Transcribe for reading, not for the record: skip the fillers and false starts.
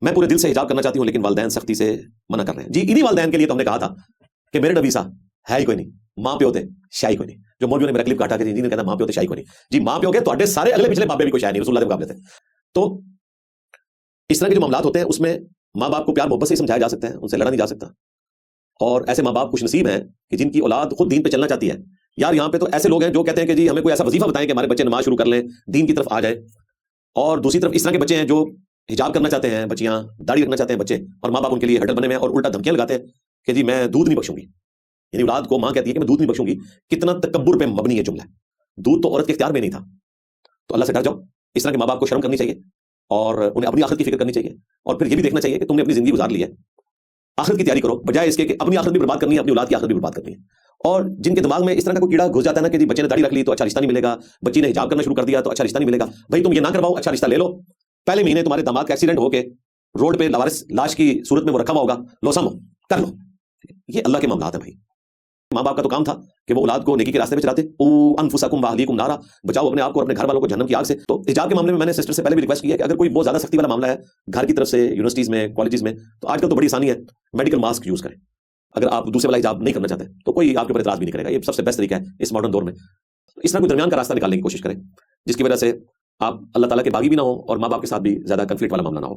میں پورے دل سے حجاب کرنا چاہتی ہوں لیکن والدین سختی سے منع کر رہے ہیں. جی انہی والدین کے لیے تو ہم نے کہا تھا کہ میرے نبی صاحب ہے ہی کوئی نہیں, ماں پیو تھے شاہی کوئی نہیں. جو مولویوں نے میرا کلپ کاٹا کہ جی نے کہا ماں پیو تھے شاہی کوئی نہیں. جی ماں پیو کے تو سارے اگلے پچھلے باپ بھی کوئی شاہی نہیں, رسول اللہ کے مقابلے تھے. تو اس طرح کے جو معاملات ہوتے ہیں اس میں ماں باپ کو پیار محبت سے سمجھایا جا سکتا ہے, ان سے لڑا نہیں جا سکتا. اور ایسے ماں باپ خوش نصیب ہیں کہ جن کی اولاد خود دین پہ چلنا چاہتی ہے. یار یہاں پہ تو ایسے لوگ ہیں جو کہتے ہیں کہ جی ہمیں کوئی ایسا وظیفہ بتائیں کہ ہمارے بچے نماز شروع کر لیں, دین کی طرف آ جائیں. اور دوسری طرف اس طرح کے بچے ہیں جو حجاب کرنا چاہتے ہیں, بچیاں داڑھی رکھنا چاہتے ہیں بچے, اور ماں باپ ان کے لیے ہڈل بنے ہوئے ہیں اور الٹا دھمکیاں لگاتے ہیں کہ جی میں دودھ نہیں بخشوں گی. یعنی اولاد کو ماں کہتی ہے کہ میں دودھ نہیں بخشوں گی. کتنا تکبر پہ مبنی ہے جملہ. دودھ تو عورت کے اختیار میں نہیں تھا. تو اللہ سے ڈر جاؤ. اس طرح کے ماں باپ کو شرم کرنی چاہیے اور انہیں اپنی آخرت کی فکر کرنی چاہیے, اور پھر یہ بھی دیکھنا چاہیے کہ تم نے اپنی زندگی گزار لی ہے, آخرت کی تیاری کرو بجائے اس کے کہ اپنی آخرت بھی برباد کرنی ہے, اپنی اولاد کی آخرت بھی برباد کرنی ہے. اور جن کے دماغ میں اس طرح کا کوئی کیڑا گھس جاتا ہے نا کہ جی بچے نے داڑھی رکھ لی تو اچھا رشتہ نہیں ملے گا, بچی نے حجاب کرنا شروع کر دیا تو اچھا رشتہ نہیں ملے گا. بھائی تم یہ نہ کرواؤ, اچھا رشتہ لے لو. پہلے مہینے تمہارے داماد کا ایکسیڈنٹ ہو کے روڈ پہ لاوارث لاش کی صورت میں وہ رکھا ہوا ہوگا, لو سمو کر لو. یہ اللہ کے معاملات ہیں بھائی. ماں باپ کا تو کام تھا کہ وہ اولاد کو نیکی کے راستے پہ چلاتے. انفسکم واہلیکم نارا, بچاؤ اپنے آپ کو اور اپنے گھر والوں کو جہنم کی آگ سے. تو حجاب کے معاملے میں نے سسٹر سے پہلے بھی ریکویسٹ کی ہے کہ اگر کوئی بہت زیادہ سختی والا معاملہ ہے گھر کی طرف سے, یونیورسٹیز میں, کالجز میں, تو آج کل تو بڑی آسانی ہے, میڈیکل ماسک یوز کریں. اگر آپ دوسرے والا حجاب نہیں کرنا چاہتے تو کوئی آپ کے اوپر اعتراض بھی نہیں کرے گا. یہ سب سے بیسٹ طریقہ ہے اس ماڈرن دور میں. اس طرح کوئی درمیان کا راستہ نکالنے کی کوشش کریں جس کی وجہ سے آپ اللہ تعالیٰ کے باغی بھی نہ ہو اور ماں باپ کے ساتھ بھی زیادہ کنفلکٹ والا معاملہ نہ ہو.